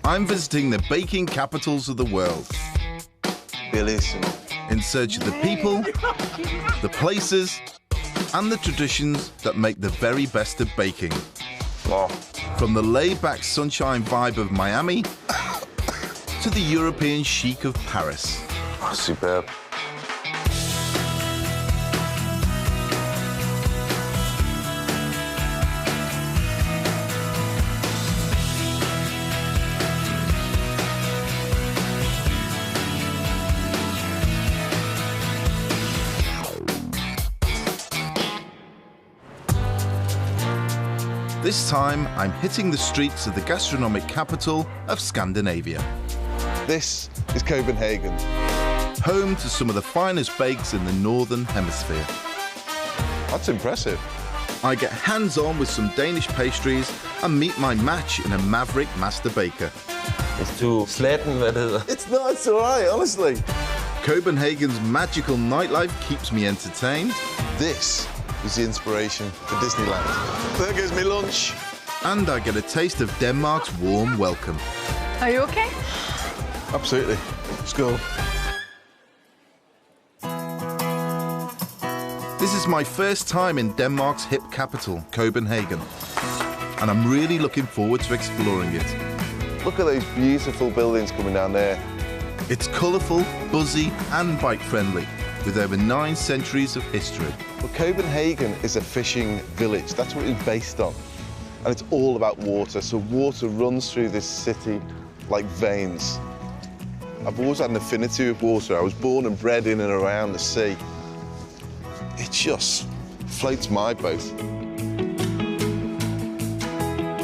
I'm visiting the baking capitals of the world. Bellissimo. In search of the people, the places, and the traditions that make the very best of baking. Oh. From the laid-back sunshine vibe of Miami to the European chic of Paris. Oh, superb. This time, I'm hitting the streets of the gastronomic capital of Scandinavia. This is Copenhagen. Home to some of the finest bakes in the Northern Hemisphere. That's impressive. I get hands-on with some Danish pastries and meet my match in a maverick master baker. It's too slatten, hvad det hedder. It's not, it's all right, honestly. Copenhagen's magical nightlife keeps me entertained. This is the inspiration for Disneyland. There goes me lunch. And I get a taste of Denmark's warm welcome. Are you okay? Absolutely. Let's go. This is my first time in Denmark's hip capital, Copenhagen. And I'm really looking forward to exploring it. Look at those beautiful buildings coming down there. It's colourful, buzzy and bike-friendly, with over 9 centuries of history. Well, Copenhagen is a fishing village. That's what it's based on. And it's all about water. So water runs through this city like veins. I've always had an affinity with water. I was born and bred in and around the sea. It just floats my boat.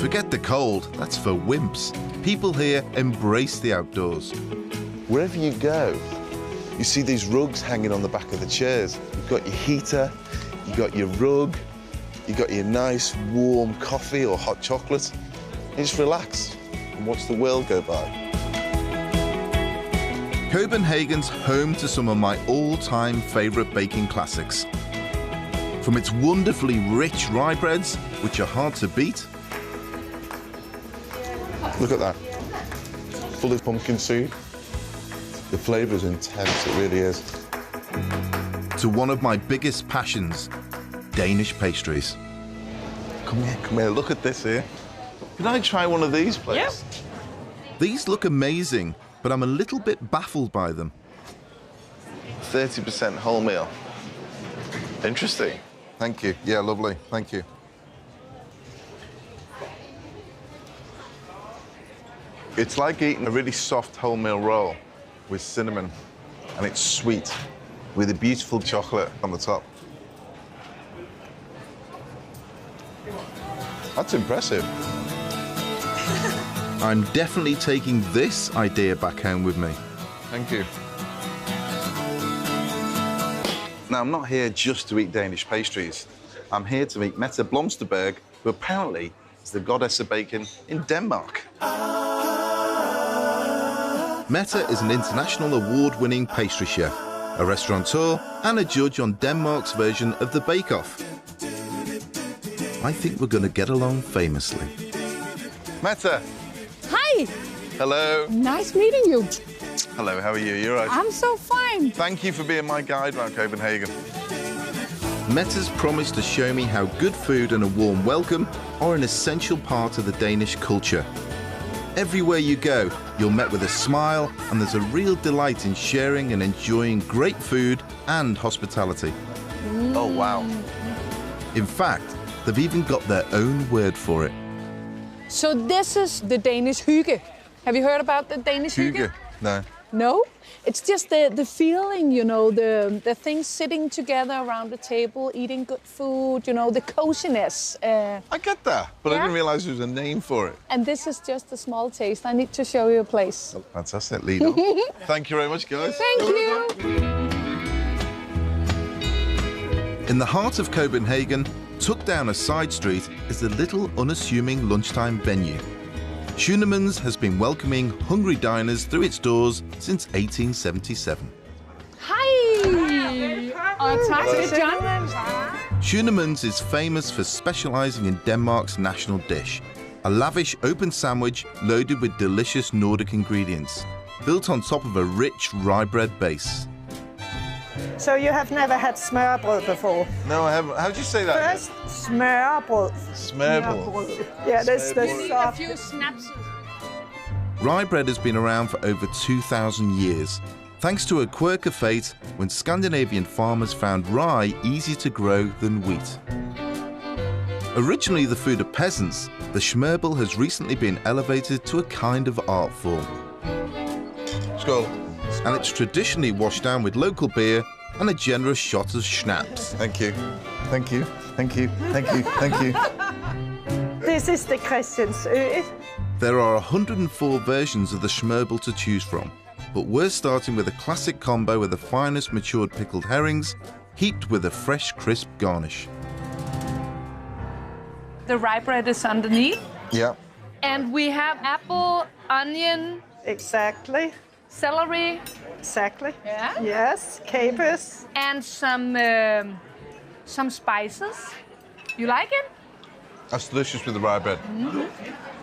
Forget the cold, that's for wimps. People here embrace the outdoors. Wherever you go, you see these rugs hanging on the back of the chairs. You've got your heater, you've got your rug, you've got your nice warm coffee or hot chocolate. You just relax and watch the world go by. Copenhagen's home to some of my all-time favourite baking classics. From its wonderfully rich rye breads, which are hard to beat. Look at that. Full of pumpkin seed. The flavour is intense, it really is. To one of my biggest passions, Danish pastries. Come here, look at this here. Can I try one of these, please? Yeah. These look amazing, but I'm a little bit baffled by them. 30% wholemeal. Interesting. Thank you. Yeah, lovely. Thank you. It's like eating a really soft wholemeal roll with cinnamon, and it's sweet with a beautiful chocolate on the top. That's impressive. I'm definitely taking this idea back home with me. Thank you. Now, I'm not here just to eat Danish pastries. I'm here to meet Mette Blomsterberg, who apparently is the goddess of baking in Denmark. Mette is an international award-winning pastry chef, a restaurateur and a judge on Denmark's version of the Bake Off. I think we're going to get along famously. Mette! Hi! Hello. Nice meeting you. Hello, how are you? You all right? I'm so fine. Thank you for being my guide around Copenhagen. Mette's promised to show me how good food and a warm welcome are an essential part of the Danish culture. Everywhere you go, you're met with a smile, and there's a real delight in sharing and enjoying great food and hospitality. Oh, wow. In fact, they've even got their own word for it. So this is the Danish hygge. Have you heard about the Danish hygge? Hygge? No. No? It's just the feeling, you know, the things sitting together around the table, eating good food, you know, the coziness. I get that, but I Yeah. didn't realise there was a name for it. And this is just a small taste. I need to show you a place. Oh, fantastic, lead on. Thank you very much, guys. Thank you. In the heart of Copenhagen, tucked down a side street, is a little unassuming lunchtime venue. Schønemans has been welcoming hungry diners through its doors since 1877. Hej! Og tak til John. Schønemans is famous for specialising in Denmark's national dish, a lavish open sandwich loaded with delicious Nordic ingredients, built on top of a rich rye bread base. So you have never had smørrebrød before? No, I haven't. How do you say that? First, smørrebrød. Smørrebrød. Yeah, that's the A soft. few snaps. Rye bread has been around for over 2,000 years, thanks to a quirk of fate when Scandinavian farmers found rye easier to grow than wheat. Originally the food of peasants, the smørrebrød has recently been elevated to a kind of art form. Skål. And it's traditionally washed down with local beer and a generous shot of schnapps. Thank you. Thank you. Thank you. Thank you. Thank you. This is the Christiansø. There are 104 versions of the smørrebrød to choose from, but we're starting with a classic combo with the finest matured pickled herrings, heaped with a fresh, crisp garnish. The rye bread is underneath. Yeah. And we have apple, onion, Exactly. celery, Exactly. Yeah. Yes, capers. and some spices. You like it? That's delicious with the rye bread.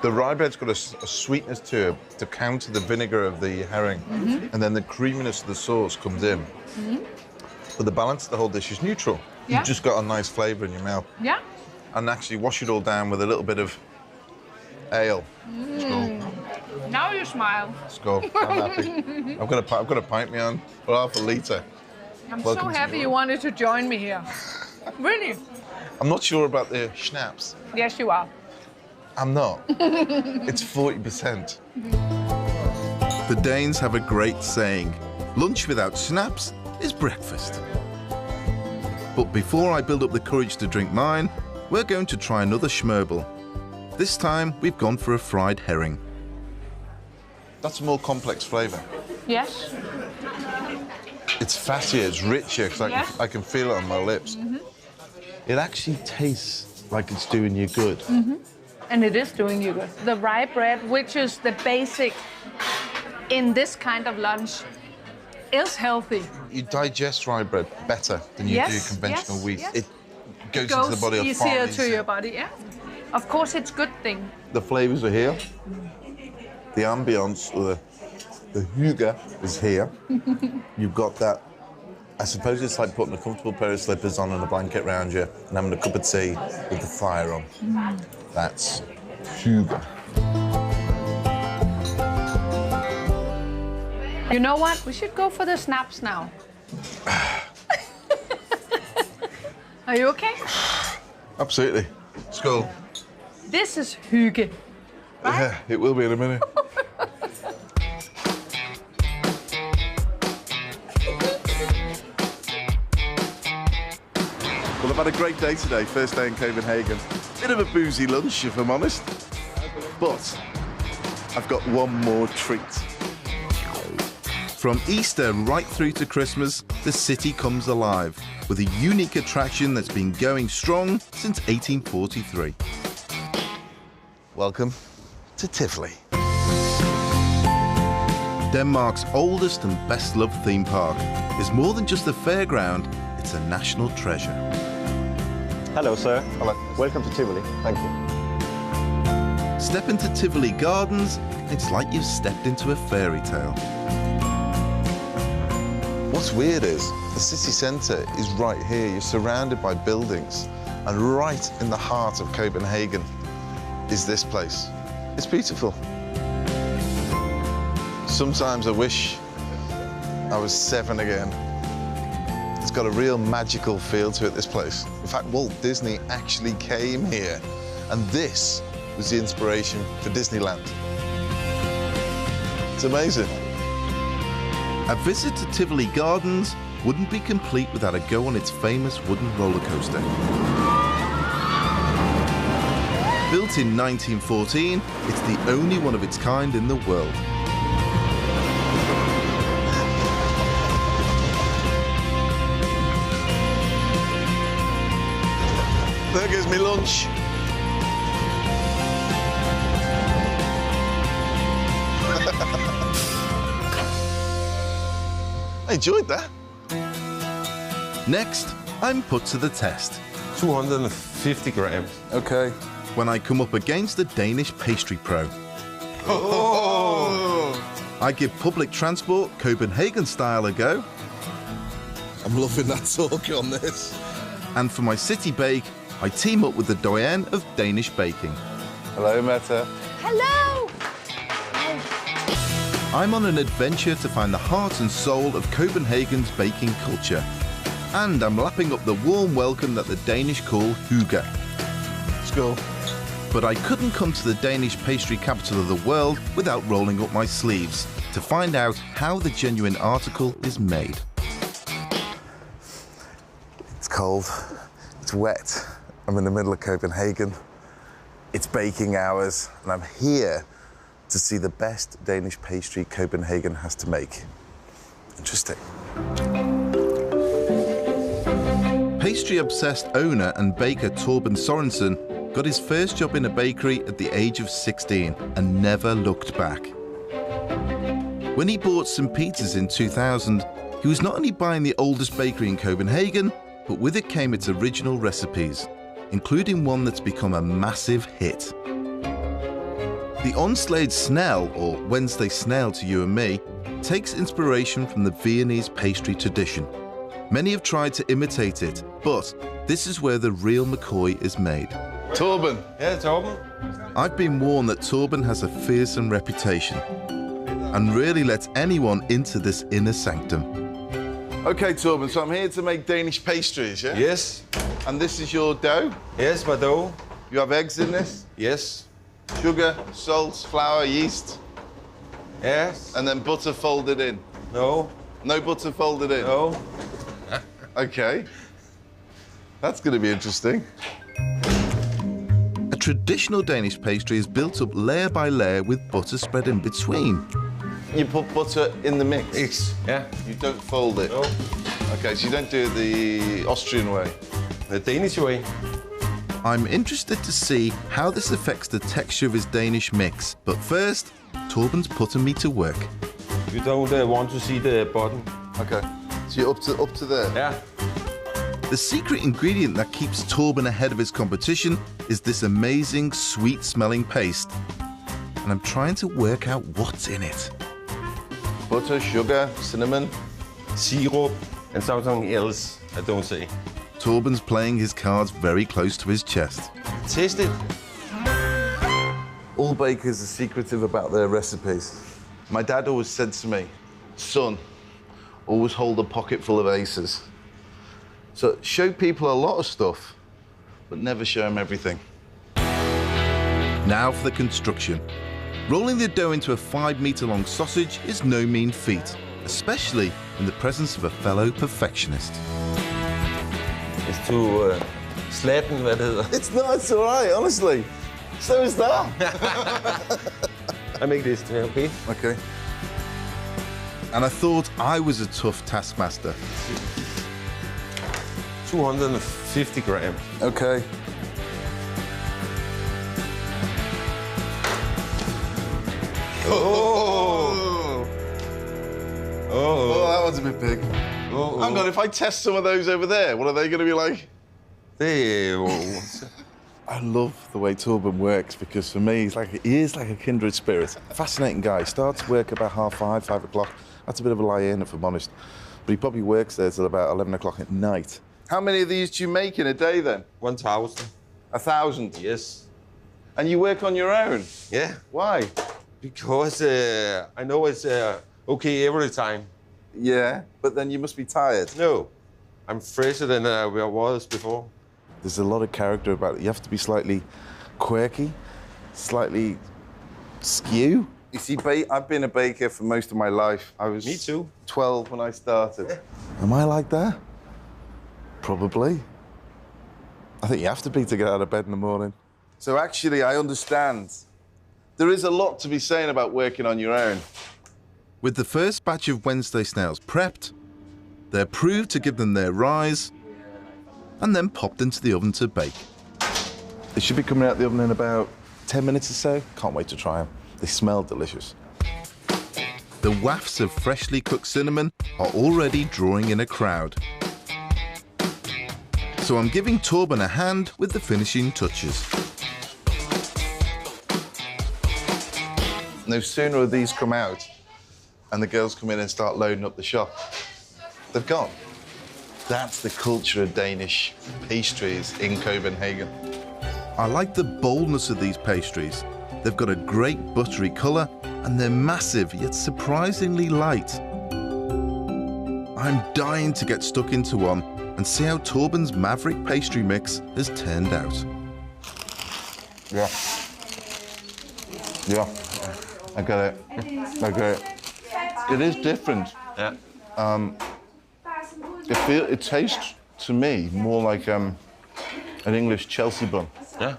The rye bread's got a sweetness to it to counter the vinegar of the herring. And then the creaminess of the sauce comes in. But the balance of the whole dish is neutral. Yeah. You've just got a nice flavour in your mouth. Yeah. And actually wash it all down with a little bit of ale. Skål. Now you smile. Skål. I'm happy. I've got a pint me on for half a litre. I'm Welcome so to happy Europe. you wanted to join me here. Really? I'm not sure about the schnapps. Yes, you are. I'm not. It's 40%. The Danes have a great saying, lunch without schnapps is breakfast. But before I build up the courage to drink mine, we're going to try another smørrebrød. This time, we've gone for a fried herring. That's a more complex flavour. Yes. It's fattier, it's richer, because Yes. I can feel it on my lips. It actually tastes like it's doing you good. And it is doing you good. The rye bread, which is the basic in this kind of lunch, is healthy. You digest rye bread better than you do conventional wheat. yes. It goes into the body a far easier to easier. your body, yeah. Of course, it's a good thing. The flavours are here. The ambience, or the hygge is here. You've got that. I suppose it's like putting a comfortable pair of slippers on and a blanket around you and having a cup of tea with the fire on. That's hygge. You know what? We should go for the snaps now. Are you okay? Absolutely. Skål. This is hygge. Yeah, it will be in a minute. Well, I've had a great day today, first day in Copenhagen. Bit of a boozy lunch, if I'm honest. But I've got one more treat. From Easter right through to Christmas, the city comes alive with a unique attraction that's been going strong since 1843. Welcome to Tivoli. Denmark's oldest and best-loved theme park is more than just a fairground, it's a national treasure. Hello, sir. Hello. Welcome to Tivoli. Thank you. Step into Tivoli Gardens, it's like you've stepped into a fairy tale. What's weird is the city centre is right here. You're surrounded by buildings, and right in the heart of Copenhagen is this place. It's beautiful. Sometimes I wish I was 7 again. It's got a real magical feel to it, this place. In fact, Walt Disney actually came here, and this was the inspiration for Disneyland. It's amazing. A visit to Tivoli Gardens wouldn't be complete without a go on its famous wooden roller coaster. Built in 1914, it's the only one of its kind in the world. There goes me lunch. I enjoyed that. Next, I'm put to the test. 250 grams. Okay. when I come up against the Danish pastry pro. I give public transport Copenhagen style a go. I'm loving that talk on this. And for my city bake, I team up with the doyenne of Danish baking. Hello, Mette. Hello! I'm on an adventure to find the heart and soul of Copenhagen's baking culture. And I'm lapping up the warm welcome that the Danish call hygge. Skål. But I couldn't come to the Danish pastry capital of the world without rolling up my sleeves to find out how the genuine article is made. It's cold, it's wet. I'm in the middle of Copenhagen. It's baking hours, and I'm here to see the best Danish pastry Copenhagen has to make. Interesting. Pastry-obsessed owner and baker Torben Sorensen got his first job in a bakery at the age of 16 and never looked back. When he bought St. Peter's in 2000, he was not only buying the oldest bakery in Copenhagen, but with it came its original recipes, including one that's become a massive hit. The Onslade Snell, or Wednesday Snail to you and me, takes inspiration from the Viennese pastry tradition. Many have tried to imitate it, but this is where the real McCoy is made. Torben. Yeah, Torben. I've been warned that Torben has a fearsome reputation and really lets anyone into this inner sanctum. Okay, Torben, so I'm here to make Danish pastries, yeah? Yes. And this is your dough? Yes, my dough. You have eggs in this? Yes. Sugar, salt, flour, yeast, Yes. and then butter folded in. No. No butter folded in? No. Okay. That's going to be interesting. A traditional Danish pastry is built up layer by layer with butter spread in between. You put butter in the mix? X. Yeah. You don't fold it? No. Okay, so you don't do it the Austrian way? The Danish way. I'm interested to see how this affects the texture of his Danish mix. But first, Torben's putting me to work. You don't want to see the bottom. Okay. So you're up to there? Yeah. The secret ingredient that keeps Torben ahead of his competition is this amazing, sweet-smelling paste. And I'm trying to work out what's in it. Butter, sugar, cinnamon. Syrup and something else, I don't say. Torben's playing his cards very close to his chest. Taste it. All bakers are secretive about their recipes. My dad always said to me, son, always hold a pocket full of aces. So show people a lot of stuff, but never show them everything. Now for the construction. Rolling the dough into a 5-meter-long sausage is no mean feat, especially in the presence of a fellow perfectionist. It's too slatten, hvad det hedder. It's not, it's all right, honestly. So is that. I make this, okay? Okay. And I thought I was a tough taskmaster. 250 grams. Okay. Oh, Oh, that one's a bit big. Hang on, if I test some of those over there, what are they going to be like? I love the way Torben works because for me, he is like a kindred spirit. Fascinating guy. Starts work about 5:30, 5 o'clock. That's a bit of a lie-in, if I'm honest. But he probably works there till about 11 o'clock at night. How many of these do you make in a day then? 1,000. 1,000? Yes. And you work on your own? Yeah. Why? Because I know it's okay every time. Yeah, but then you must be tired. No, I'm fresher than I was before. There's a lot of character about it. You have to be slightly quirky, slightly skew. You see, I've been a baker for most of my life. I was Me too. 12 when I started. Am I like that? Probably. I think you have to be to get out of bed in the morning. So actually, I understand. There is a lot to be saying about working on your own. With the first batch of Wednesday snails prepped, they're proved to give them their rise, and then popped into the oven to bake. They should be coming out the oven in about 10 minutes or so. Can't wait to try them. They smell delicious. The wafts of freshly cooked cinnamon are already drawing in a crowd. So I'm giving Torben a hand with the finishing touches. No sooner are these come out and the girls come in and start loading up the shop, they've gone. That's the culture of Danish pastries in Copenhagen. I like the boldness of these pastries. They've got a great buttery colour and they're massive yet surprisingly light. I'm dying to get stuck into one and see how Torben's Maverick pastry mix has turned out. Yeah. Yeah. I get it. I get it. It is different. Yeah. It tastes to me more like an English Chelsea bun. Yeah.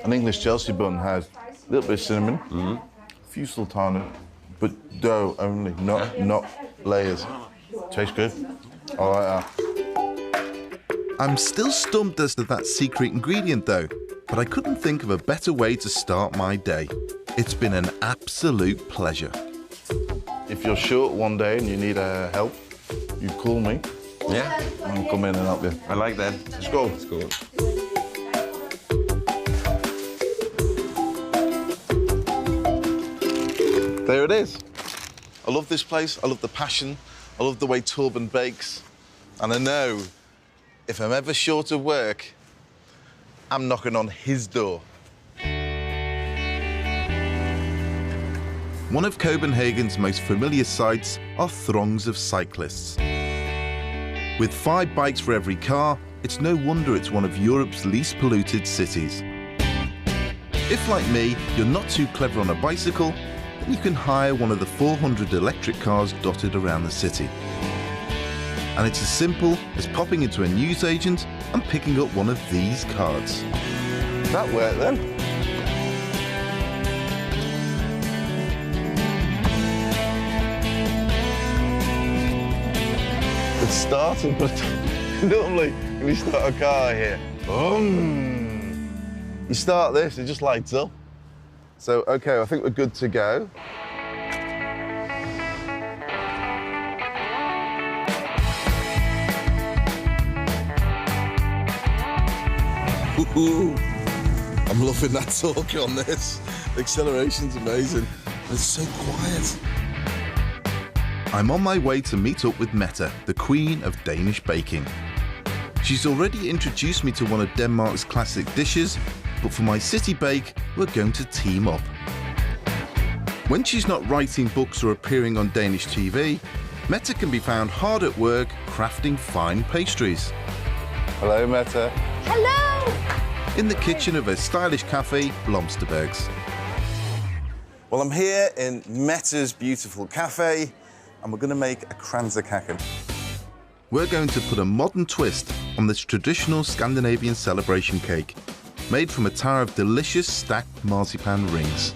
An English Chelsea bun has a little bit of cinnamon, a few sultana, but dough only, not layers. Tastes good. I like that. I'm still stumped as to that secret ingredient though, but I couldn't think of a better way to start my day. It's been an absolute pleasure. If you're short one day and you need help, you call me. Yeah. I'll come in and help you. I like that. Let's go. Let's go. There it is. I love this place. I love the passion. I love the way Torben bakes. And I know if I'm ever short of work, I'm knocking on his door. One of Copenhagen's most familiar sights are throngs of cyclists. With 5 bikes for every car, it's no wonder it's one of Europe's least polluted cities. If, like me, you're not too clever on a bicycle, then you can hire one of the 400 electric cars dotted around the city. And it's as simple as popping into a newsagent and picking up one of these cards. That worked then. It started, but normally when you start a car here, you start this, it just lights up. So, okay, I think we're good to go. Ooh, I'm loving that torque on this. The acceleration's amazing. It's so quiet. I'm on my way to meet up with Mette, the queen of Danish baking. She's already introduced me to one of Denmark's classic dishes, but for my city bake, we're going to team up. When she's not writing books or appearing on Danish TV, Mette can be found hard at work crafting fine pastries. Hello, Mette. Hello! In the kitchen of a stylish cafe, Blomsterberg's. Well, I'm here in Mette's beautiful cafe, and we're going to make a Kranskake. We're going to put a modern twist on this traditional Scandinavian celebration cake, made from a tower of delicious stacked marzipan rings.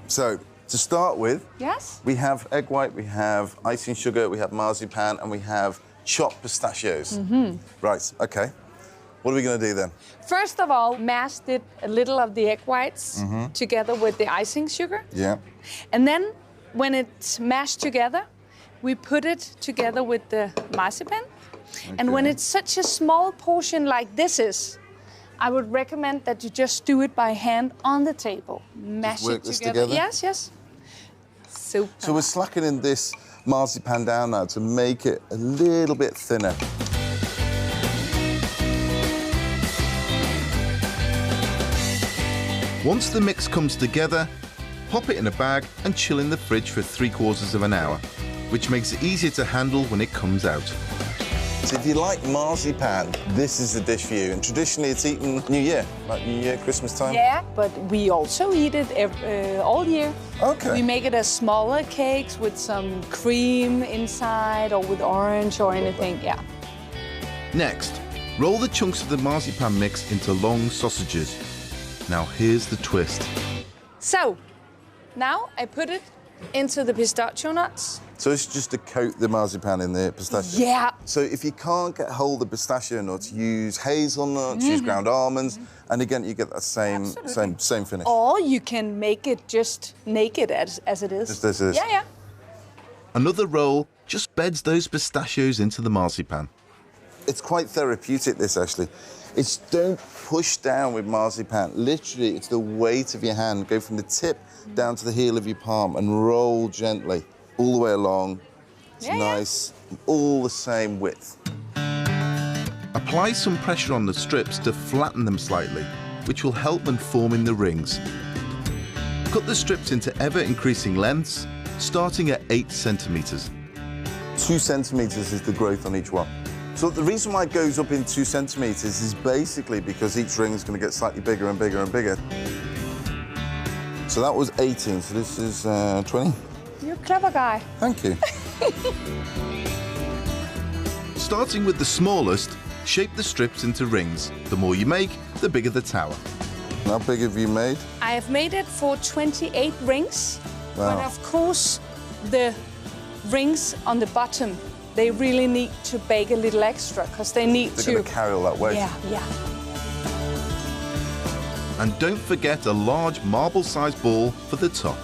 So, to start with, Yes? we have egg white, we have icing sugar, we have marzipan, and we have chopped pistachios. Right, okay. What are we going to do then? First of all, mashed it a little of the egg whites together with the icing sugar. Yeah. And then when it's mashed together, we put it together with the marzipan. And when it's such a small portion like this is, I would recommend that you just do it by hand on the table. Mash work it this together. together? Yes, yes. Super. So we're slackening this marzipan down now to make it a little bit thinner. Once the mix comes together, pop it in a bag and chill in the fridge for 3/4 of an hour, which makes it easier to handle when it comes out. So if you like marzipan, this is the dish for you. And traditionally it's eaten New Year, like New Year, Christmas time. Yeah, but we also eat it all year. Okay. We make it as smaller cakes with some cream inside or with orange or anything, yeah. Next, roll the chunks of the marzipan mix into long sausages. Now here's the twist. So, now I put it into the pistachio nuts. So it's just to coat the marzipan in the pistachio? Yeah. So if you can't get hold of pistachio nuts, use hazelnuts, use ground almonds, and again, you get that same finish. Or you can make it just naked as it is. Just as is. Yeah, yeah. Another roll just beds those pistachios into the marzipan. It's quite therapeutic, this, actually. It's don't push down with marzipan. Literally, it's the weight of your hand. Go from the tip down to the heel of your palm and roll gently all the way along. It's nice, all the same width. Apply some pressure on the strips to flatten them slightly, which will help them form in the rings. Cut the strips into ever-increasing lengths, starting at 8 centimetres. 2 centimetres is the growth on each one. So the reason why it goes up in 2 centimetres is basically because each ring is going to get slightly bigger and bigger and bigger. So that was 18, so this is 20. You're a clever guy. Thank you. Starting with the smallest, shape the strips into rings. The more you make, the bigger the tower. How big have you made? I have made it for 28 rings, Wow. but of course the rings on the bottom, they really need to bake a little extra because they need They're to... going to carry all that weight. Yeah. And don't forget a large marble-sized ball for the top.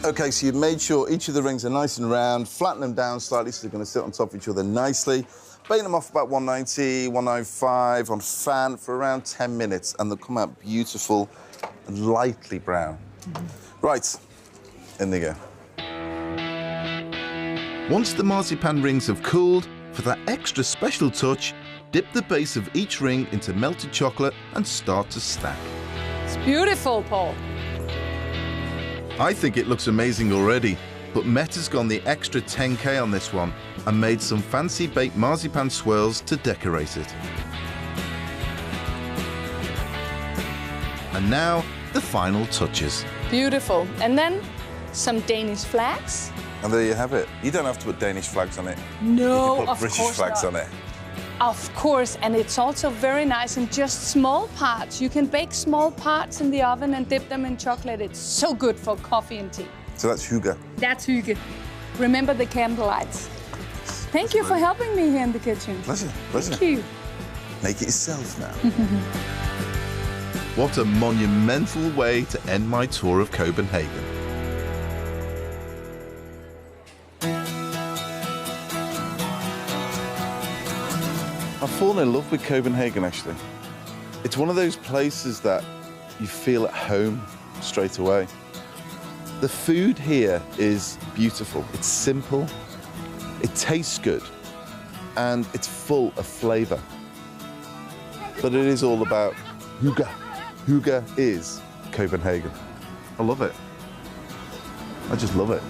OK, so you've made sure each of the rings are nice and round, flatten them down slightly so they're going to sit on top of each other nicely. Bake them off about 190, 195 on fan for around 10 minutes, and they'll come out beautiful and lightly brown. Right, in they go. Once the marzipan rings have cooled, for that extra special touch, dip the base of each ring into melted chocolate and start to stack. It's beautiful, Paul. I think it looks amazing already, but Mette's gone the extra 10K on this one and made some fancy baked marzipan swirls to decorate it. And now, the final touches. Beautiful. And then some Danish flags. And there you have it. You don't have to put Danish flags on it. No, You can put of British course flags not. on it. Of course, and it's also very nice in just small parts. You can bake small parts in the oven and dip them in chocolate. It's so good for coffee and tea. So that's hygge. That's hygge. Remember the candlelights. Thank you for helping me here in the kitchen. Pleasure, pleasure. Thank you. Make it yourself now. What a monumental way to end my tour of Copenhagen. I've fallen in love with Copenhagen, actually. It's one of those places that you feel at home straight away. The food here is beautiful. It's simple, it tastes good, and it's full of flavour. But it is all about hygge. Hygge is Copenhagen. I love it. I just love it.